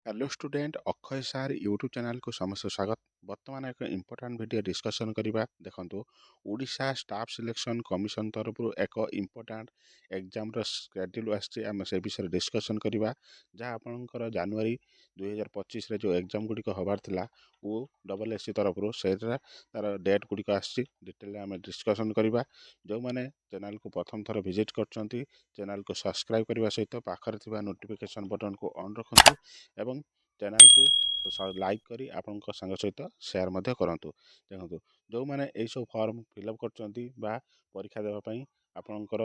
Hello student Akshay सार YouTube channel को समस्त स्वागत। वर्तमान एक इम्पोर्टाट वीडियो डिस्कसन करवा देखो ओडिशा स्टाफ सिलेक्शन कमिशन तरफ एक इम्पोर्टाट एग्जाम शेड्यूल आम से विषय डिस्कसन करवा जहाँ आपंकर जनवरी 2025 जो एग्जाम गुड़िक हबार था वो डबल एससी तरफ से तार डेट गुड़िक आटेल आम डिस्कसन करवा। जो मैंने चैनल को प्रथम थर विजिट कर चैनल को सब्सक्राइब करने सहित पाखर नोटिफिकेशन बटन को ऑन रखु एवं चैनल को लाइक करी आपण सांग सहित सेयार करतु। देखो जो मैंने यही सब फॉर्म फिलअप कर परीक्षा देवाई आपणकर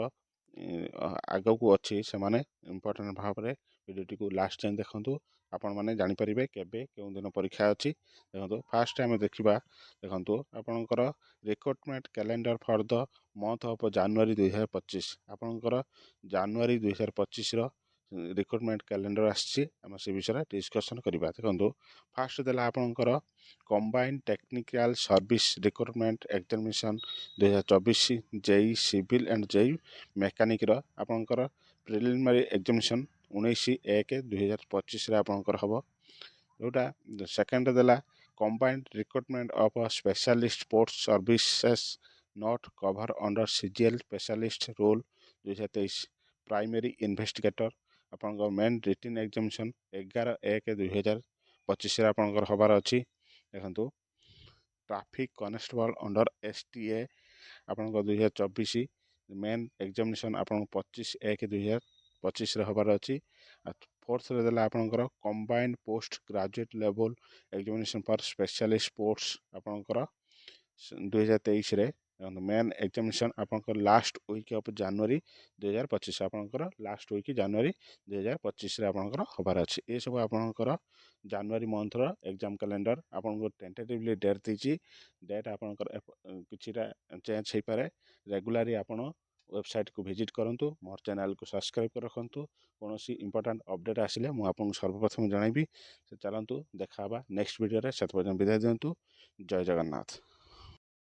आग को अच्छी से इम्पोर्टाट भाव में वीडियो को लास्ट टाइम देखूँ आपण मैंने जानीपर केवे क्यों दिन परीक्षा अच्छी। देखो फास्ट टाइम देखा देखो आपणकर recruitment calendar for the month of January 2025 आपणकर जनवरी 2025 रिक्रुटमेंट कैलेंडर आसी से विषय डिस्कसन करवा। देखो फास्ट देला आपणकर combined technical service recruitment examination 2024 JE civil and JE mechanic आपणकर प्रिलिमिनरी एग्जामिनेशन 19/1/2025 आपणकर हम जोटा सेकेंड देला combined recruitment of specialist sports services not cover under CGL specialist role 2023 primary investigator आपंक मेन रिटन एग्जामिनेशन 11/1/2025 आपंकर हबार अच्छी। देखो ट्रैफिक कॉन्स्टेबल अंडर एसटीए आपंक 2024 मेन एग्जामिनेशन आपन 25/1/2025 हबार अच्छी। फोर्थ देला आपंकर combined post graduate level examination for specialist sports आपंकर 2023 मेन एग्जामिनेशन आपंकर लास्ट वीक ऑफ जनवरी 2025 आपंकर लास्ट वीक जनवरी 2025 आपंकर हबार अच्छी। ये सब आपंकर जनवरी मंथर एग्जाम कैलेंडर आपको टेंटेटिवली डेट दीची डेट आपंकर किछिटा चेंज हो पारे रेगुलारी आपण वेबसाइट को विजिट करूँ मोर चैनल को सब्सक्राइब कर रखु कौन इंपोर्टाट अपडेट आसिले मुझे सर्वप्रथम जनइबी। चलतु देखा नेक्स्ट वीडियो से विदाय दिंतु। जय जगन्नाथ।